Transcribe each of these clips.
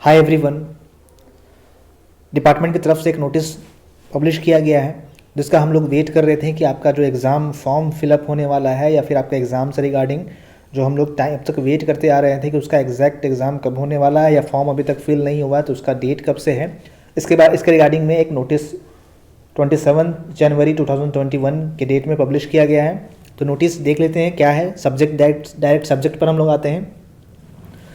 Hi everyone, department की तरफ से एक नोटिस पब्लिश किया गया है जिसका हम लोग वेट कर रहे थे कि आपका जो एग्ज़ाम फॉर्म फिलअप होने वाला है या फिर आपका एग्ज़ाम से रिगार्डिंग जो हम लोग टाइम अब तक वेट करते आ रहे थे कि उसका एग्जैक्ट एग्ज़ाम कब होने वाला है या फॉर्म अभी तक फिल नहीं हुआ तो उसका डेट कब से है। इसके बाद इसके रिगार्डिंग में एक नोटिस 27 जनवरी 2021 के डेट में पब्लिश किया गया है। तो नोटिस देख लेते हैं क्या है। सब्जेक्ट डायरेक्ट सब्जेक्ट पर हम लोग आते हैं।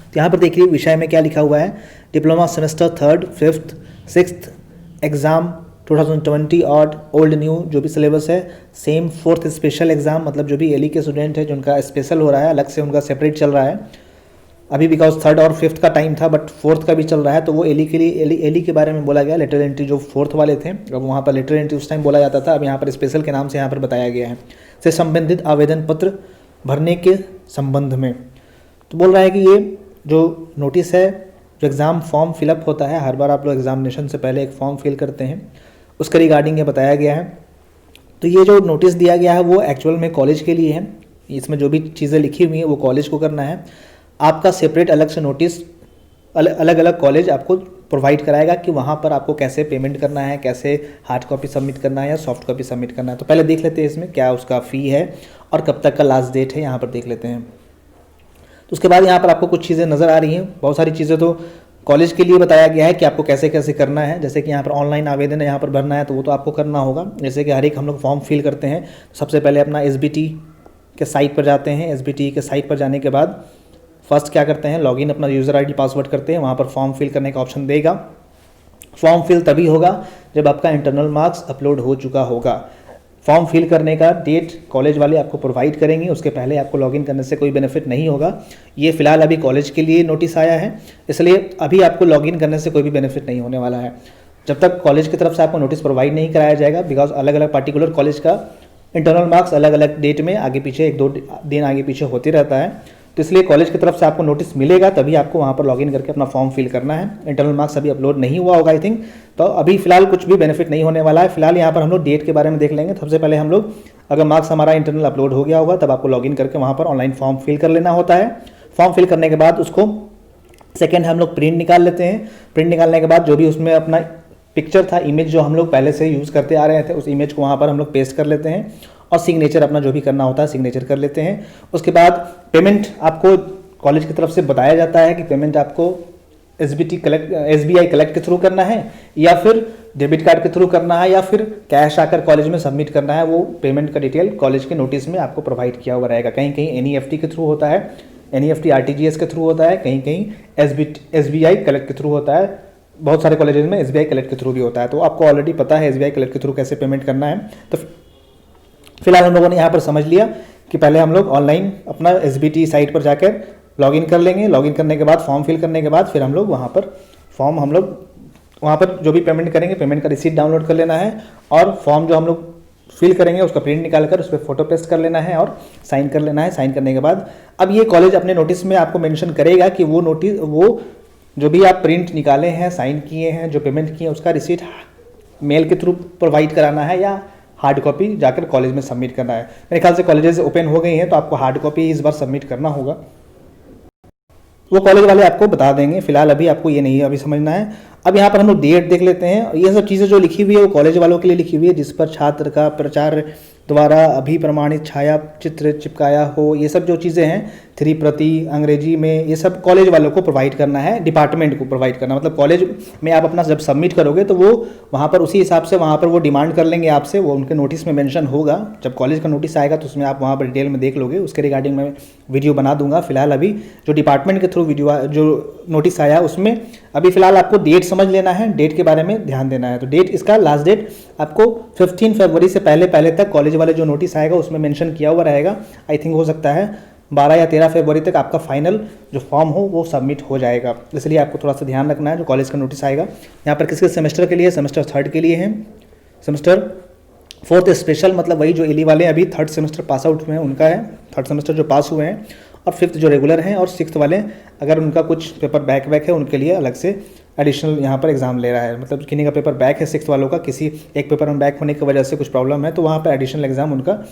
तो यहाँ पर देखिए विषय में क्या लिखा हुआ है। Diploma semester 3rd, 5th, 6th exam 2020 और ओल्ड न्यू जो भी सिलेबस है सेम। 4th स्पेशल एग्ज़ाम मतलब जो भी एली के स्टूडेंट है जिनका स्पेशल हो रहा है अलग से उनका सेपरेट चल रहा है अभी बिकॉज 3rd और 5th का टाइम था बट 4th का भी चल रहा है। तो वो एली के लिए एली के बारे में बोला गया। लेटर एंट्री जो 4th वाले थे अब वहाँ पर लेटर एंट्री उस टाइम बोला जाता था, अब यहाँ पर स्पेशल के नाम से यहाँ पर बताया गया है। से संबंधित आवेदन पत्र भरने के संबंध में तो बोल रहा है कि ये जो नोटिस है जो एग्ज़ाम फॉर्म फिलअप होता है, हर बार आप लोग एग्जामिनेशन से पहले एक फॉर्म फिल करते हैं, उसके रिगार्डिंग ये बताया गया है। तो ये जो नोटिस दिया गया है वो एक्चुअल में कॉलेज के लिए है। इसमें जो भी चीज़ें लिखी हुई हैं वो कॉलेज को करना है। आपका सेपरेट अलग से नोटिस अलग अलग कॉलेज आपको प्रोवाइड कराएगा कि वहाँ पर आपको कैसे पेमेंट करना है, कैसे हार्ड कॉपी सबमिट करना है या सॉफ्ट कॉपी सबमिट करना है। तो पहले देख लेते हैं इसमें क्या उसका फ़ी है और कब तक का लास्ट डेट है, यहाँ पर देख लेते हैं। तो उसके बाद यहाँ पर आपको कुछ चीज़ें नज़र आ रही हैं। बहुत सारी चीज़ें तो कॉलेज के लिए बताया गया है कि आपको कैसे कैसे करना है। जैसे कि यहाँ पर ऑनलाइन आवेदन है, यहाँ पर भरना है तो वो तो आपको करना होगा। जैसे कि हर एक हम लोग फॉर्म फिल करते हैं सबसे पहले अपना SBT के साइट पर जाते हैं। SBT के साइट पर जाने के बाद फर्स्ट क्या करते हैं, लॉगिन अपना यूज़र ID पासवर्ड करते हैं। वहाँ पर फॉर्म फिल करने का ऑप्शन देगा। फॉर्म फिल तभी होगा जब आपका इंटरनल मार्क्स अपलोड हो चुका होगा। फॉर्म फिल करने का डेट कॉलेज वाले आपको प्रोवाइड करेंगे, उसके पहले आपको लॉगिन करने से कोई बेनिफिट नहीं होगा। ये फ़िलहाल अभी कॉलेज के लिए नोटिस आया है, इसलिए अभी आपको लॉगिन करने से कोई भी बेनिफिट नहीं होने वाला है जब तक कॉलेज की तरफ से आपको नोटिस प्रोवाइड नहीं कराया जाएगा। बिकॉज अलग अलग पार्टिकुलर कॉलेज का इंटरनल मार्क्स अलग अलग डेट में आगे पीछे 1-2 दिन आगे पीछे होते रहता है। तो इसलिए कॉलेज की तरफ से आपको नोटिस मिलेगा तभी आपको वहाँ पर लॉगिन करके अपना फॉर्म फिल करना है। इंटरनल मार्क्स अभी अपलोड नहीं हुआ होगा आई थिंक, तो अभी फिलहाल कुछ भी बेनिफिट नहीं होने वाला है। फिलहाल यहाँ पर हम लोग डेट के बारे में देख लेंगे। सबसे पहले हम लोग अगर मार्क्स हमारा इंटरनल अपलोड हो गया होगा तब आपको लॉगिन करके वहाँ पर ऑनलाइन फॉर्म फिल कर लेना होता है। फॉर्म फिल करने के बाद उसको सेकेंड हम लोग प्रिंट निकाल लेते हैं। प्रिंट निकालने के बाद जो भी उसमें अपना पिक्चर था, इमेज जो हम लोग पहले से यूज़ करते आ रहे थे, उस इमेज को वहाँ पर हम लोग पेस्ट कर लेते हैं और सिग्नेचर अपना जो भी करना होता है सिग्नेचर कर लेते हैं। उसके बाद पेमेंट आपको कॉलेज की तरफ से बताया जाता है कि पेमेंट आपको SBI कलेक्ट के थ्रू करना है या फिर डेबिट कार्ड के थ्रू करना है या फिर कैश आकर कॉलेज में सबमिट करना है। वो पेमेंट का डिटेल कॉलेज के नोटिस में आपको प्रोवाइड किया हुआ रहेगा। कहीं कहीं NEFT के थ्रू होता है, NEFT RTGS के थ्रू होता है, कहीं कहीं SBI कलेक्ट के थ्रू होता है। बहुत सारे कॉलेजेस में SBI कलेक्ट के थ्रू भी होता है, तो आपको ऑलरेडी पता है SBI कलेक्ट के थ्रू कैसे पेमेंट करना है। तो फिलहाल हम लोगों ने यहाँ पर समझ लिया कि पहले हम लोग ऑनलाइन अपना SBT साइट पर जाकर लॉगिन कर लेंगे। लॉगिन करने के बाद फॉर्म फिल करने के बाद फिर हम लोग वहाँ पर जो भी पेमेंट करेंगे पेमेंट का रिसीट डाउनलोड कर लेना है और फॉर्म जो हम लोग फिल करेंगे उसका प्रिंट निकाल कर उस पर फोटो पेस्ट कर लेना है और साइन कर लेना है। साइन करने के बाद अब ये कॉलेज अपने नोटिस में आपको मेंशन करेगा कि वो जो भी आप प्रिंट निकाले हैं, साइन किए हैं, जो पेमेंट किए हैं उसका रिसीट मेल के थ्रू प्रोवाइड कराना है या हार्ड कॉपी जाकर कॉलेज में सबमिट करना है। मेरे ख्याल से कॉलेजेस ओपन हो गई हैं तो आपको हार्ड कॉपी इस बार सबमिट करना होगा, वो कॉलेज वाले आपको बता देंगे। फिलहाल अभी आपको ये नहीं है अभी समझना है। अब यहाँ पर हम लोग डेट देख लेते हैं। ये सब चीज़ें जो लिखी हुई है वो कॉलेज वालों के लिए लिखी हुई है, जिस पर छात्र का प्रचार द्वारा अभी प्रमाणित छाया चित्र चिपकाया हो, ये सब जो चीज़ें हैं 3 प्रति अंग्रेजी में, ये सब कॉलेज वालों को प्रोवाइड करना है, डिपार्टमेंट को प्रोवाइड करना। मतलब कॉलेज में आप अपना जब सबमिट करोगे तो वो वहाँ पर उसी हिसाब से वहाँ पर वो डिमांड कर लेंगे आपसे। वो उनके नोटिस में मेंशन होगा, जब कॉलेज का नोटिस आएगा तो उसमें आप वहाँ पर डिटेल में देख लोगे। उसके रिगार्डिंग मैं वीडियो बना दूंगा। फिलहाल अभी जो डिपार्टमेंट के थ्रू वीडियो जो नोटिस आया उसमें अभी फिलहाल आपको डेट समझ लेना है, डेट के बारे में ध्यान देना है। तो डेट इसका लास्ट डेट आपको 15 फरवरी से पहले तक कॉलेज वाले जो नोटिस आएगा उसमें मेंशन किया हुआ रहेगा। आई थिंक हो सकता है 12 या 13 फरवरी तक आपका फाइनल जो फॉर्म हो वो सबमिट हो जाएगा। इसलिए आपको थोड़ा सा ध्यान रखना है जो कॉलेज का नोटिस आएगा। यहाँ पर किसके सेमेस्टर के लिए, सेमेस्टर 3rd के लिए है। सेमेस्टर 4th स्पेशल मतलब वही जो एली वाले अभी 3rd सेमेस्टर पास आउट हुए हैं उनका है, 3rd सेमेस्टर जो पास हुए हैं, और 5th जो रेगुलर हैं, और 6th वाले अगर उनका कुछ पेपर बैक है उनके लिए अलग से एडिशनल यहाँ पर एग्जाम ले रहा है। मतलब किन्हीं का पेपर बैक है 6th वालों का, किसी एक पेपर में बैक होने की वजह से कुछ प्रॉब्लम है तो वहाँ पर एडिशनल एग्जाम उनका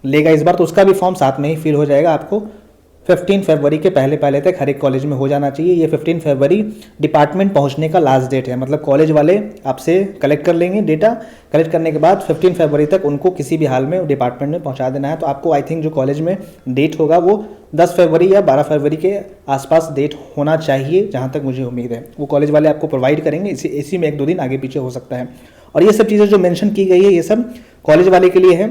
लेगा इस बार, तो उसका भी फॉर्म साथ में ही फिल हो जाएगा। आपको 15 फरवरी के पहले पहले तक हर एक कॉलेज में हो जाना चाहिए। ये 15 फरवरी डिपार्टमेंट पहुंचने का लास्ट डेट है, मतलब कॉलेज वाले आपसे कलेक्ट कर लेंगे डेटा। कलेक्ट करने के बाद 15 फरवरी तक उनको किसी भी हाल में डिपार्टमेंट में पहुंचा देना है। तो आपको आई थिंक जो कॉलेज में डेट होगा वो 10 फरवरी या 12 फरवरी के आसपास डेट होना चाहिए, जहाँ तक मुझे उम्मीद है। वो कॉलेज वाले आपको प्रोवाइड करेंगे, इसी में 1-2 दिन आगे पीछे हो सकता है। और ये सब चीज़ें जो मेंशन की गई है ये सब कॉलेज वाले के लिए है,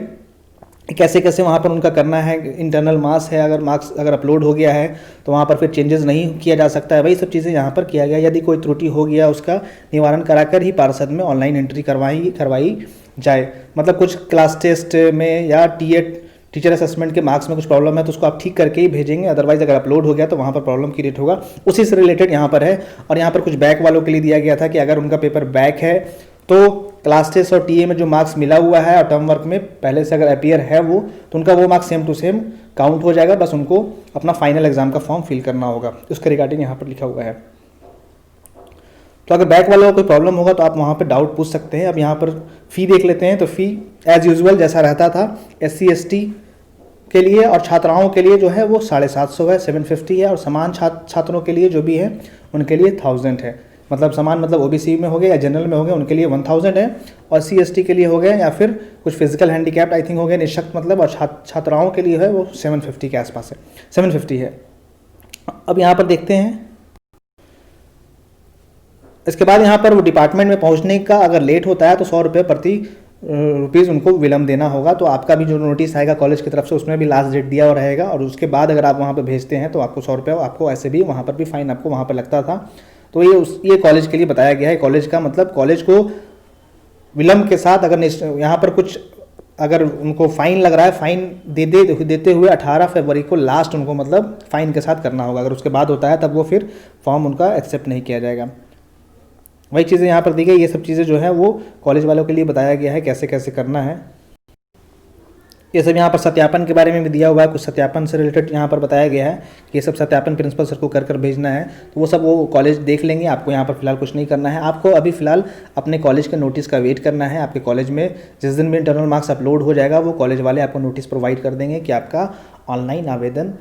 कैसे कैसे वहाँ पर उनका करना है। इंटरनल मार्क्स अगर अपलोड हो गया है तो वहाँ पर फिर चेंजेस नहीं किया जा सकता है। वही सब चीज़ें यहाँ पर किया गया। यदि कोई त्रुटि हो गया उसका निवारण कराकर ही पार्षद में ऑनलाइन एंट्री करवाई जाए। मतलब कुछ क्लास टेस्ट में या टीचर असेसमेंट के मार्क्स में कुछ प्रॉब्लम है तो उसको आप ठीक करके ही भेजेंगे, अदरवाइज अगर अपलोड हो गया तो वहाँ पर प्रॉब्लम क्रिएट होगा। उसी से रिलेटेड यहाँ पर है। और यहाँ पर कुछ बैक वालों के लिए दिया गया था कि अगर उनका पेपर बैक है तो क्लास टेस्ट और टीए में जो मार्क्स मिला हुआ है और टर्म वर्क में पहले से अगर अपीयर है वो, तो उनका वो marks same to same count हो जाएगा। बस उनको अपना फाइनल एग्जाम का फॉर्म फिल करना होगा, उसके रिगार्डिंग यहाँ पर लिखा हुआ है। तो अगर बैक वालों को कोई प्रॉब्लम होगा तो आप वहाँ पर डाउट पूछ सकते हैं। अब यहाँ पर फ़ी देख लेते हैं। तो फ़ी एज यूजुअल जैसा रहता था SC/ST के लिए और छात्राओं के लिए जो है वो 750 है, 750 है। और समान छात्रों के लिए जो भी है उनके लिए 1000 है। मतलब समान मतलब OBC में हो गए या जनरल में हो गए उनके लिए 1000 है। और CST के लिए हो गए या फिर कुछ फिजिकल हैंडीकैप्ड आई थिंक हो गए, निःशक्त मतलब, और छात्राओं के लिए है वो 750 के आसपास है, 750 है। अब यहाँ पर देखते हैं इसके बाद यहाँ पर वो डिपार्टमेंट में पहुँचने का अगर लेट होता है तो 100 रुपये प्रति रुपीज़ उनको विलम्ब देना होगा। तो आपका भी जो नोटिस आएगा कॉलेज की तरफ से उसमें भी लास्ट डेट दिया हुआ रहेगा। और उसके बाद अगर आप वहाँ पर भेजते हैं तो आपको 100 रुपये, आपको ऐसे भी वहाँ पर भी फाइन आपको वहाँ पर लगता था। तो ये कॉलेज के लिए बताया गया है। कॉलेज का मतलब कॉलेज को विलम्ब के साथ अगर यहाँ पर कुछ अगर उनको फाइन लग रहा है, फाइन देते हुए 18 फरवरी को लास्ट उनको मतलब फाइन के साथ करना होगा। अगर उसके बाद होता है तब वो फिर फॉर्म उनका एक्सेप्ट नहीं किया जाएगा। वही चीज़ें यहाँ पर दी गई। ये सब चीज़ें जो है वो कॉलेज वालों के लिए बताया गया है कैसे कैसे करना है। ये सब यहाँ पर सत्यापन के बारे में भी दिया हुआ है। कुछ सत्यापन से रिलेटेड यहाँ पर बताया गया है कि ये सब सत्यापन प्रिंसिपल सर को कर भेजना है। तो वो सब वो कॉलेज देख लेंगे। आपको यहाँ पर फिलहाल कुछ नहीं करना है। आपको अभी फिलहाल अपने कॉलेज के नोटिस का वेट करना है। आपके कॉलेज में जिस दिन भी इंटरनल मार्क्स अपलोड हो जाएगा वो कॉलेज वाले आपको नोटिस प्रोवाइड कर देंगे कि आपका ऑनलाइन आवेदन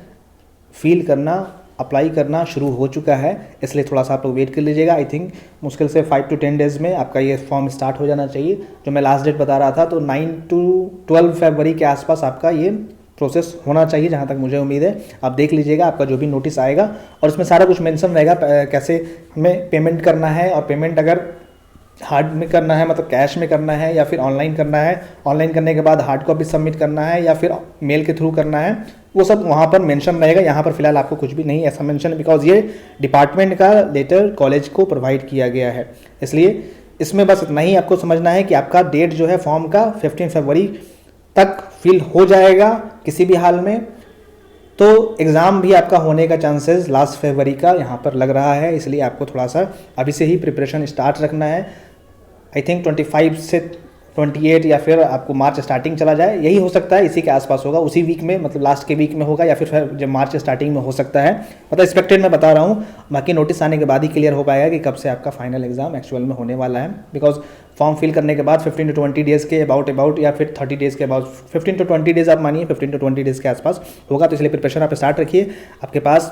फिल करना, अप्लाई करना शुरू हो चुका है। इसलिए थोड़ा सा आप लोग वेट कर लीजिएगा। आई थिंक मुश्किल से 5 to 10 डेज़ में आपका ये फॉर्म स्टार्ट हो जाना चाहिए। जो मैं लास्ट डेट बता रहा था तो 9 to 12 फरवरी के आसपास आपका ये प्रोसेस होना चाहिए, जहाँ तक मुझे उम्मीद है। आप देख लीजिएगा आपका जो भी नोटिस आएगा और उसमें सारा कुछ मेंशन रहेगा कैसे हमें पेमेंट करना है। और पेमेंट अगर हार्ड में करना है मतलब कैश में करना है या फिर ऑनलाइन करना है, ऑनलाइन करने के बाद हार्ड कॉपी सबमिट करना है या फिर मेल के थ्रू करना है, वो सब वहाँ पर मेंशन रहेगा। यहाँ पर फिलहाल आपको कुछ भी नहीं ऐसा मेंशन, बिकॉज ये डिपार्टमेंट का लेटर कॉलेज को प्रोवाइड किया गया है। इसलिए इसमें बस इतना ही आपको समझना है कि आपका डेट जो है फॉर्म का 15 फरवरी तक फिल हो जाएगा किसी भी हाल में। तो एग्ज़ाम भी आपका होने का चांसेस लास्ट फरवरी का यहाँ पर लग रहा है। इसलिए आपको थोड़ा सा अभी से ही प्रिपरेशन स्टार्ट रखना है। आई थिंक 25 से 28 या फिर आपको मार्च स्टार्टिंग चला जाए, यही हो सकता है, इसी के आसपास होगा, उसी वीक में मतलब लास्ट के वीक में होगा या फिर जब मार्च स्टार्टिंग में हो सकता है। मतलब एक्सपेक्टेड मैं बता रहा हूँ, बाकी नोटिस आने के बाद ही क्लियर हो पाएगा कि कब से आपका फाइनल एग्जाम एक्चुअल में होने वाला है। बिकॉज फॉर्म फिल करने के बाद 15 to 20 डेज़ के अबाउट या फिर 30 डेज़ के अबाउट 15 to 20 डेज़ आप मानिए 15 to 20 डेज़ के आसपास होगा। तो इसलिए प्रिपरेशन आप स्टार्ट रखिए। आपके पास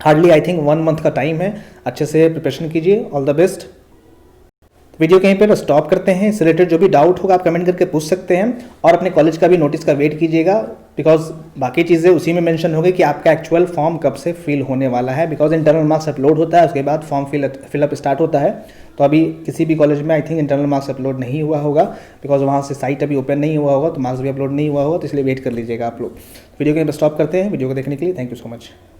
हार्डली आई थिंक 1 मंथ का टाइम है, अच्छे से प्रिपरेशन कीजिए। All the best. वीडियो कहीं पर स्टॉप करते हैं। इससे रिलेटेड जो भी डाउट होगा आप कमेंट करके पूछ सकते हैं और अपने कॉलेज का भी नोटिस का वेट कीजिएगा, बिकॉज बाकी चीज़ें उसी में मेंशन होगी कि आपका एक्चुअल फॉर्म कब से फिल होने वाला है। बिकॉज इंटरनल मार्क्स अपलोड होता है, उसके बाद फॉर्म फिलअप स्टार्ट होता है। तो अभी किसी भी कॉलेज में I think internal marks upload नहीं हुआ होगा, बिकॉज वहाँ से साइट अभी ओपन नहीं हुआ होगा, तो मार्क्स भी अपलोड नहीं हुआ होगा। तो इसलिए वेट कर लीजिएगा आप लोग। वीडियो कहीं पर स्टॉप करते हैं। वीडियो को देखने के लिए थैंक यू सो मच।